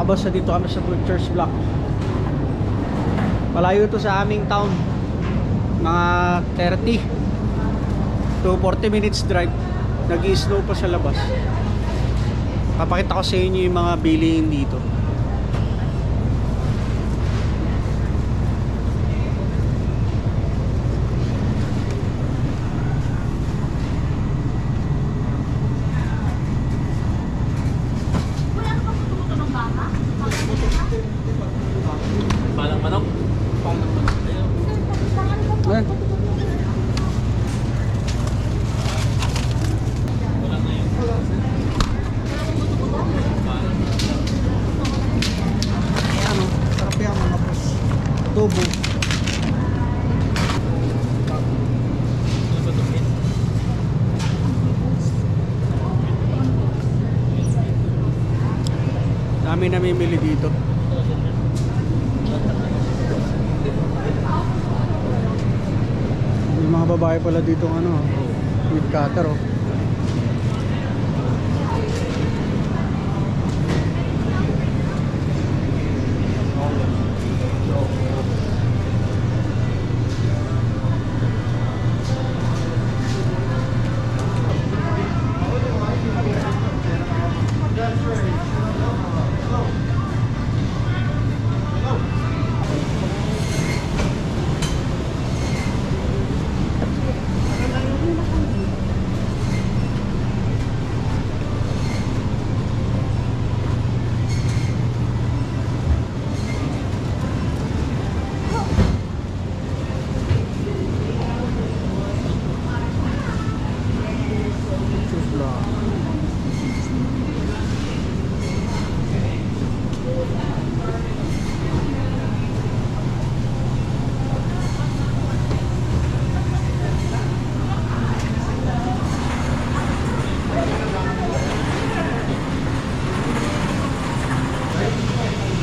boss, dito kami sa Butcher's Block. Malayo to sa aming town. Mga 30 to 40 minutes drive. Nag-i-snow pa sa labas. Papakita ko sa inyo yung mga bilihin dito. Palang manok. Ayan. Ano, sarap yan mga boss. Tubo. Dami namimili dito. May mga babae pala dito ano, with cutter oh.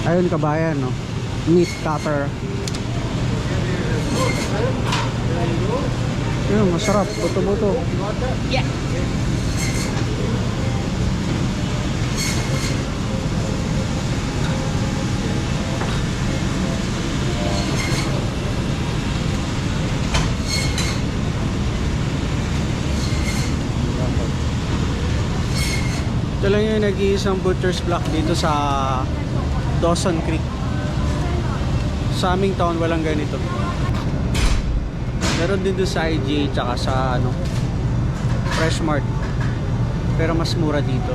Ayun kabayan no, meat cutter. Yun, masarap, buto-buto. Yeah. Ito lang yung nag-iisang Butcher's Block dito sa Dawson Creek. Sa aming town walang ganito. Meron din doon sa IGA tsaka sa ano, Fresh Mart. Pero mas mura dito.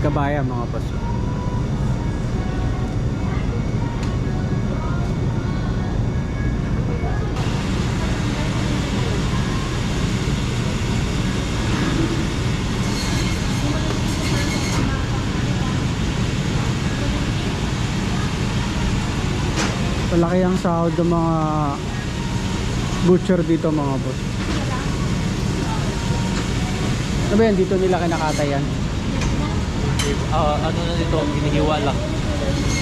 Kabayan mga paso. Palaki ang sahod ng mga butcher dito mga boss. Ano ba yan? Dito nila kinakatayan? Ano na dito, ginihiwa lang.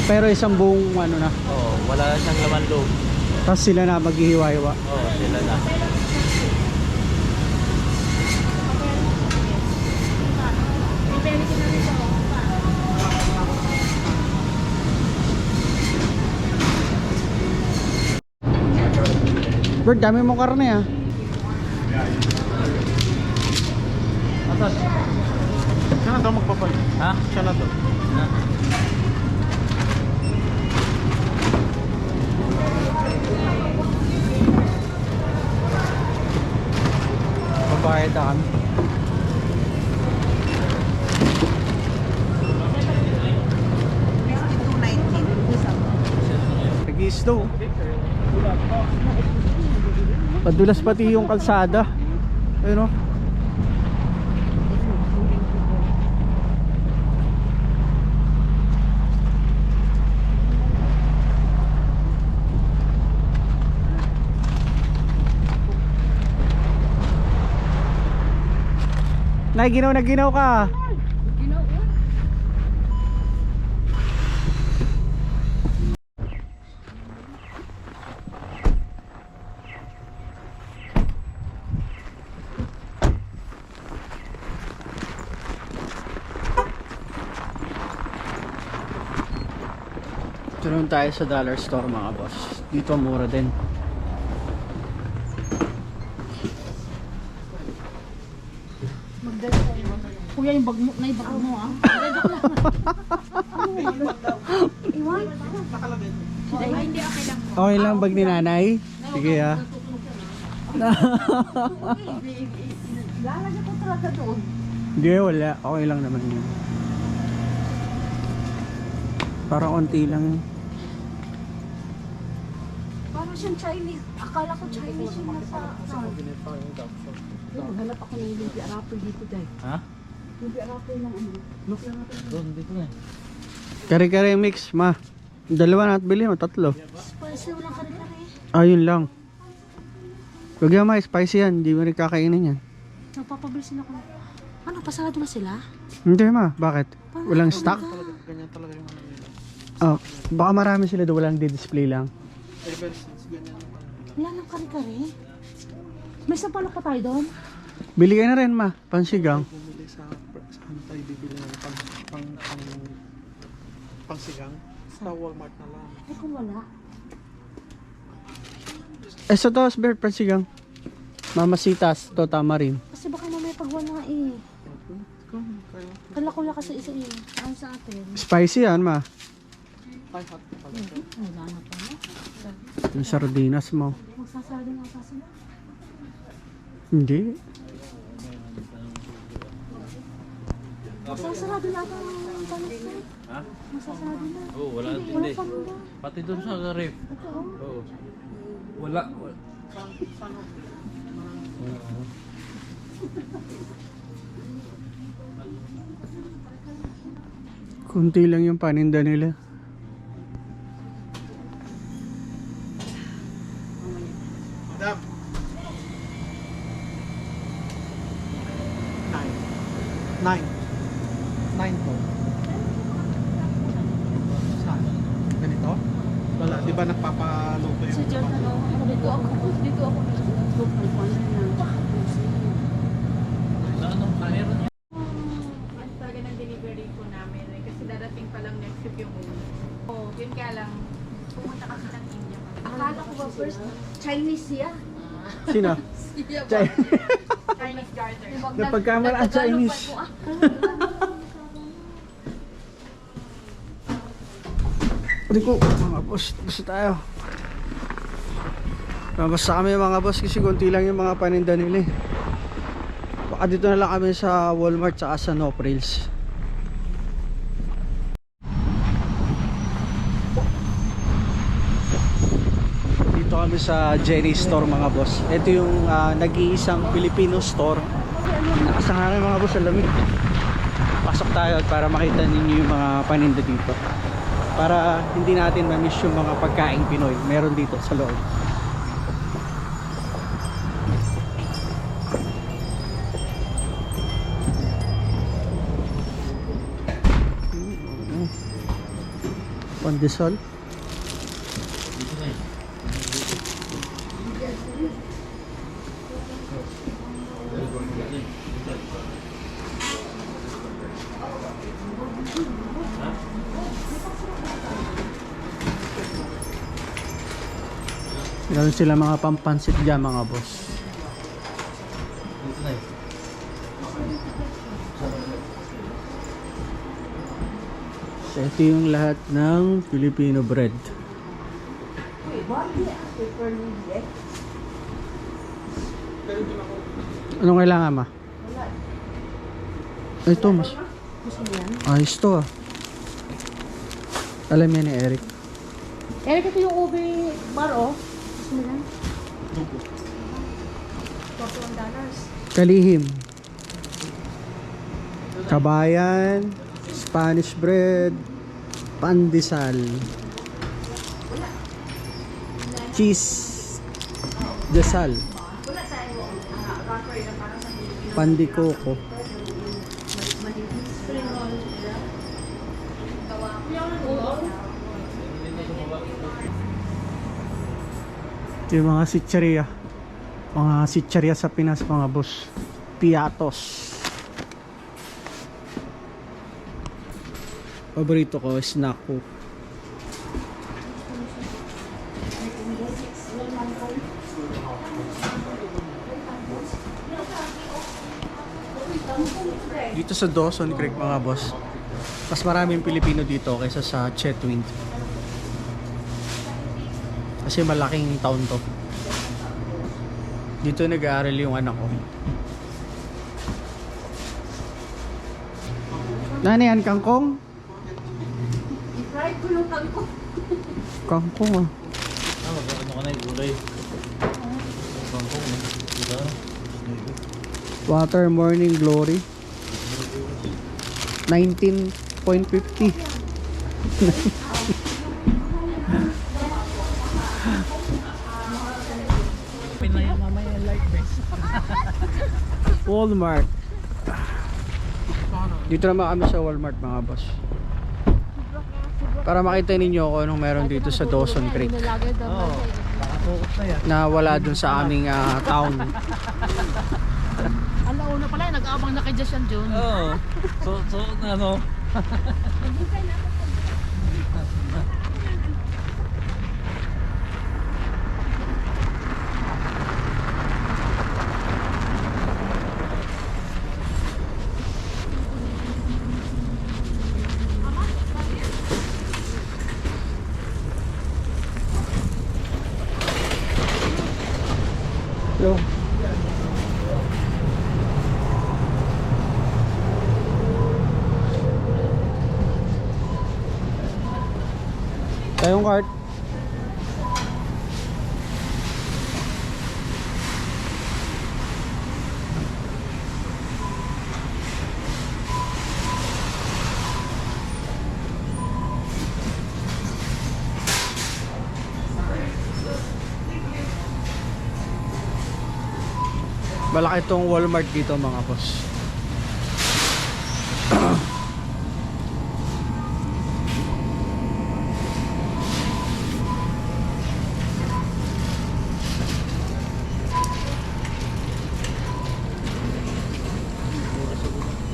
Pero isang buong ano na. Oo, wala siyang laman loob. Tapos sila na maghihiwa-hiwa. Oo, sila na. Bird, dami mong karne ah. Atas. Siya na daw magpapal. Ha? Siya na daw. Ha? Babayad na kami. Nag-i-slow. Padulas pati yung kalsada. Ayun o. Nay, ginaw na ginaw ka. Ito naman tayo sa dollar store mga boss. Dito mura din. Magdala tayo. Kuya, yung bag mo, na yung bag mo ah. Iwan? Ay, hindi, okay lang. Okay lang bag ni nanay? Sige ah. Lalagyan ko talaga doon. Hindi, wala. Okay lang naman yun. Parang konti lang. Parang siyang Chinese. Akala ko Chinese yung nasa... Maghanap ako ng lumpia wrapper dito dahil. Ha? Lumpia wrapper ng ano. Doon, dito na eh. Kare-kare mix, ma. Dalawa na at bili mo, 3. Spicy, walang kare-kare. Ayun lang. Huwag yan ma, spicy yan. Hindi mo rin kakainin yan. Nagpapabilisin ako. Ano, pasarado na sila? Hindi ma, bakit? Walang stock? Ganyan talaga yung ano nila. Oh, baka marami sila doon, walang di-display lang. Ever since ganyan. Wala nang kare-kare. May sampalok pa tayo doon? Bili ka na rin ma, pansigang. Bumili sa ano tayo bibili ng pangsigang sa Walmart na lang. Eh kung wala. Sa taas, Bert, pansigang. Mamasitas, to tama rin. Kasi baka mamaya pag wala eh. Kala ko wala kasi isa eh. Saan sa atin? Spicy yan ma. Ay, hot pala. Wala na pa no? Yung sardinas mo. Magsasarado na ako sila. Hindi. Magsasarado na ako ng panis na. Ha? Magsasarado na. Oo, wala. Wala Hindi. pa muna. Pati doon sa ref. Ito oh. Oo. Wala. Kunti lang yung paninda nila. Madam. 9 po. Saan? Ganito? Wala, di ba nagpapalobo Si yung John, ano, dito ako nag-group ng corner na. Sa anong meron niya? Ano talaga ng delivery po namin eh, kasi darating pa lang next week yung una. Oh, yun kaya lang, pumunta kasi ng India. Akala ko ba first, Chinese siya. Sino? Chinese garter. Napagkamala ang Chinese. Pwede ko, mga boss, gusto tayo. Basta kami mga boss kasi konti lang yung mga paninda nila eh. Baka dito na lang kami sa Walmart tsaka sa No Frills. Dito kami sa Jenny Store mga boss. Ito yung nag-iisang Filipino store. Nakasangaran mga boss sa lamig. Pasok tayo para makita ninyo yung mga paninda dito. Para hindi natin ma-miss yung mga pagkaing Pinoy. Meron dito sa loob. Pandesal. Dito na eh. Meron sila mga pampansit dyan mga boss. Dito na eh. So ito yung lahat ng Filipino bread. Anong kailangan ma? Ito mas Gusto mo yan? ayos to ah. Alam yan ni Eric. Eric, ito yung ube bar oh. Gusto mo yan? $41. Kalihim. Kabayan, Spanish bread, pandesal, cheese, desal, pandikoko. Yung mga sitcheria. Mga sitcheria sa Pinas, mga boss. Piatos. Paborito ko, snack ko. Dito sa Dawson Creek, mga boss, mas maraming Pilipino dito kaysa sa Chetwynd. Kasi malaking town to. Dito nag-aaral yung anak ko. Nani yan, kangkong? I-fried ko yung kangkong. Kangkong ah. Ano ka na yung gulay? Bangkong eh. Diba? Water Morning Glory. 19.50. Pinaya mamaya light base. Walmart. Dito naman kami sa Walmart, mga boss. Para makita ninyo kung anong meron dito sa Dawson Creek Oo. Nakafocus na yan. na wala dun sa aming town. Alauna pala, nag-aabang na kay Jashan Jun. Oo. So ano? Hello. Tayong cart. Malaki itong Walmart dito, mga boss.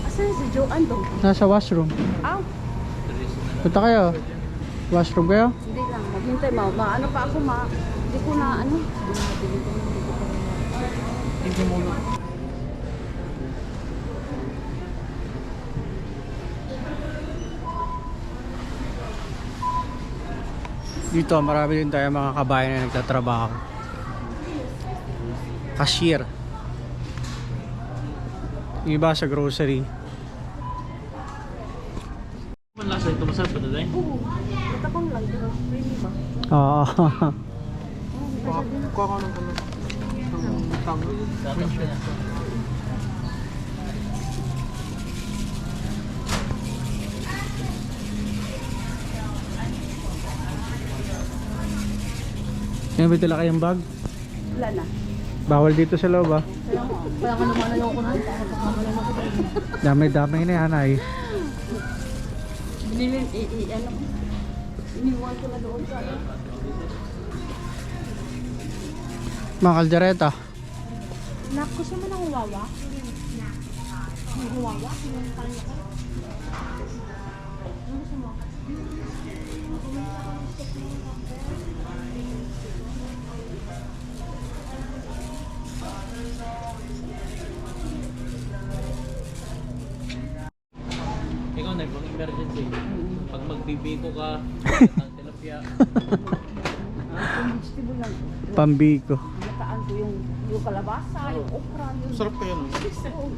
Asan si Joanne doon? Nasa washroom. Aw, Punta kayo. Washroom kayo? hindi lang. Maghintay, ano pa ako, hindi ko na, ano. Dito, marami din tayo mga kabayan na nagtatrabaho. Cashier. Yung iba sa grocery. Ang lasa ito masarap pa doon eh. Oo, matapang lang. Pwede ba? Oo. Kuha ko ng tango. Sarap siya. Yan ba tila kayong bag? Wala na. Bawal dito sa loob ah. Kaya nga naman ayoko na. Damay-damay na yan ay. Binilin, ano, iniwan ko na doon sa, Mga kaldereta. Nak, gusto mo ng huwawa? May huwawa? Yung kanya ko? Ano gusto mo? Ikaw na pang emergency. Pag magbibiko ka ng tilapia. Yung vegetable lang. Pambiko. Nataan ko yung kalabasa, yung okra, yung... Sarap kayo, no? Oo.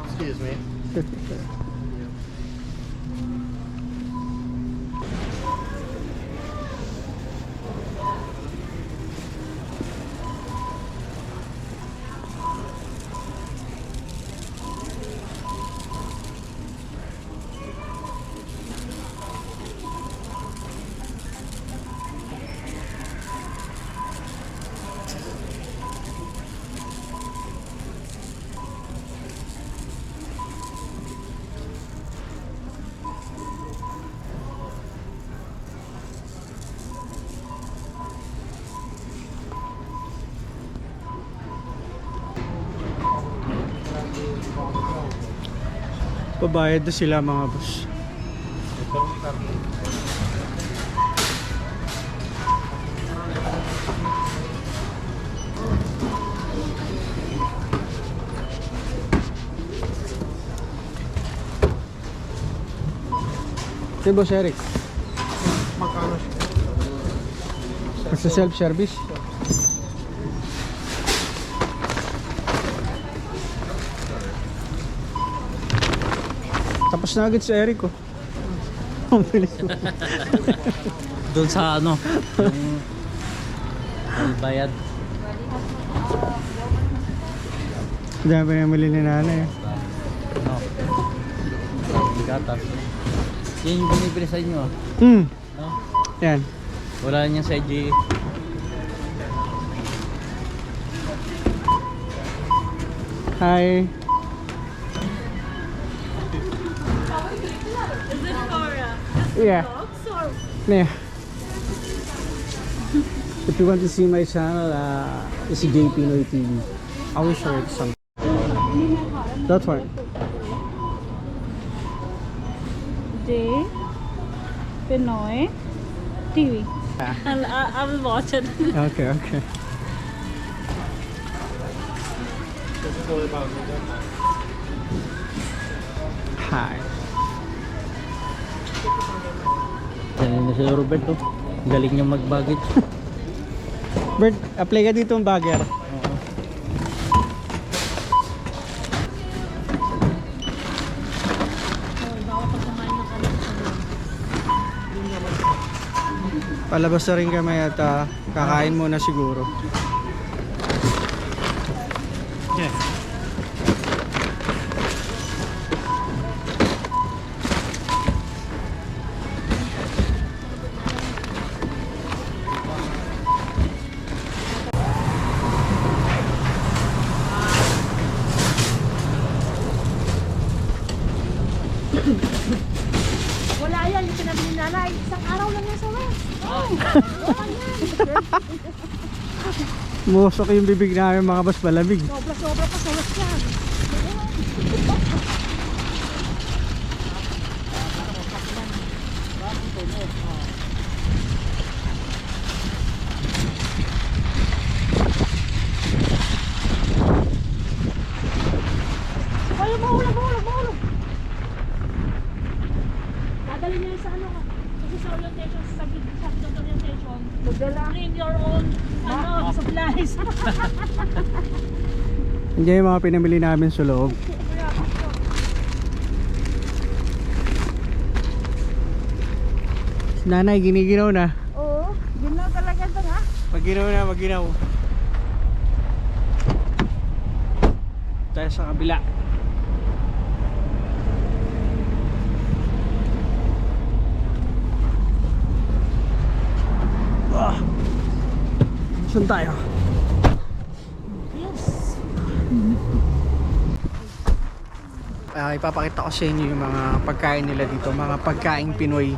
Excuse me. Pabayad na sila mga boss. Si Boss Eric, Magkano siya? magsa self-service. Tapos na agad si Eric oh. Ang bilis ko. Doon sa ano, yung bayad. Dami na mali ni nanay. No. Gatas. Yan yung binibili sa inyo ah. No? Yan. Wala niyan sa EG. Hi. Yeah. Yeah. If you want to see my channel, it's J Pinoy TV. I will show it some. That one. J Pinoy TV. Yeah. I will watch it. Okay, okay. Hi. Yan na si Roberto. Galing niyang mag-baggage. Bert, apply ka dito ng bagger. Palabas na rin kami at kakain muna siguro. Yes. Wala yan, yung pinabili ni nanay. Isang araw lang yan sa West. Musok yung bibig namin mga boss, malamig. Sobra pa sa West yan. Ay, mahulog. Dadali niya sa ano, kasi sa orientation, sa orientation, bring your own supplies. Hindi yung mga pinamili namin sa loob. Si nanay, giniginaw na. Oo, ginaw talaga ito nga. Maginaw na, maginaw. Tayo sa kabila. Saan tayo? Ipapakita ko sa inyo yung mga pagkain nila dito, mga pagkaing Pinoy.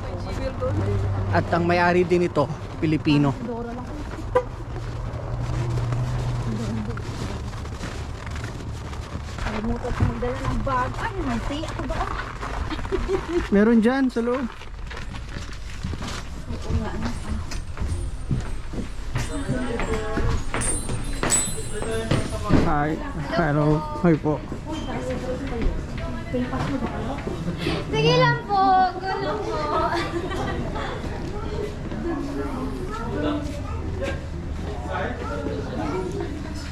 At ang may-ari din ito, Pilipino. Kalimutan ko magdala ng bag. Ay, nanti ako doon. Meron dyan sa loob. Hi. Hello. Hi po. Sige lang po, go lang po.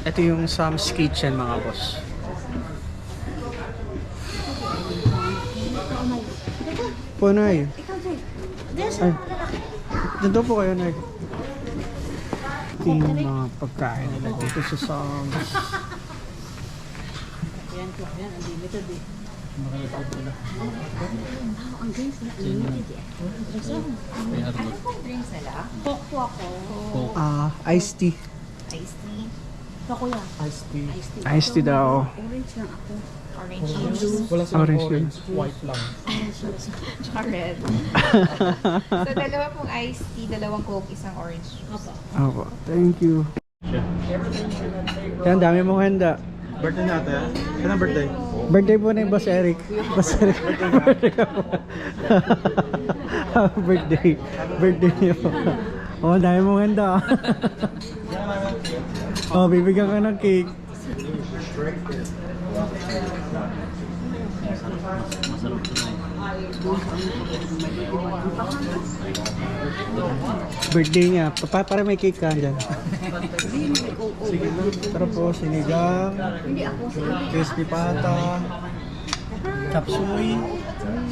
Ito yung Sam's Kitchen mga boss. Po, Nay. Ay. Dito po kayo, Nay. Ito yung mga pagkain nila dito sa Sam's. Yan, unlimited eh. Coke po ako. Iced tea. Ito kuya. Iced tea. Iced tea daw. Orange lang ako. Orange juice. Wala silang Orange orange. White lang. Tsaka red. So, dalawa pong iced tea, dalawang coke, isang orange juice. Opo. Thank you. Yan, dami mong handa. Birthday natin. Kailan birthday? Birthday po na yung Boss Eric. Boss Eric. Happy birthday. Birthday niyo. Oh, dahil mo ganda. Oh, bibigyan ka ng cake. Birthday niya. Para may cake ka dyan. Sige lang. Tara po, sinigang, crispy pata, chapsuy,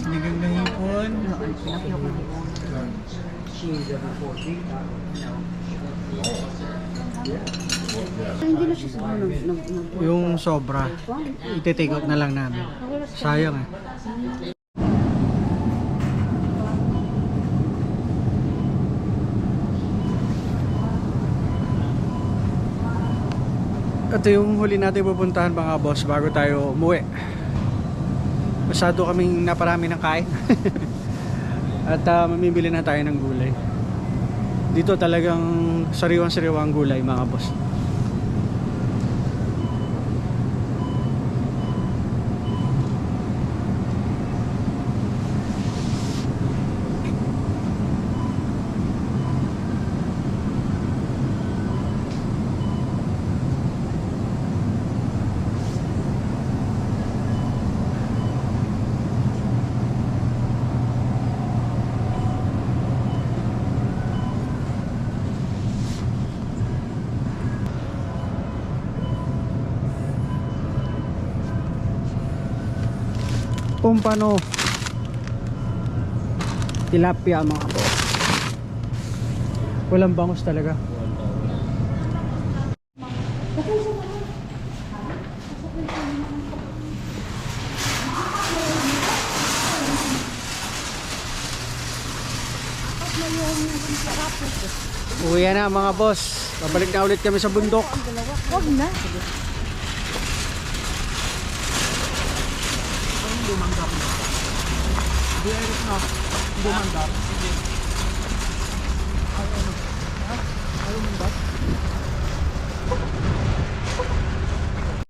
sinigang na hipon. Hindi na siya siguro Yung sobra, iti-take out na lang namin. Sayang eh. Ito yung huli natin pupuntahan mga boss bago tayo umuwi. Masyado kaming naparami ng kain. At mamimili na tayo ng gulay. Dito talagang sariwang-sariwang gulay mga boss. Pompano, tilapia mga boss. Walang bangus talaga. Uwi na mga boss. Babalik na ulit kami sa bundok. Huwag na. Dumandar. Ayaw mo ba?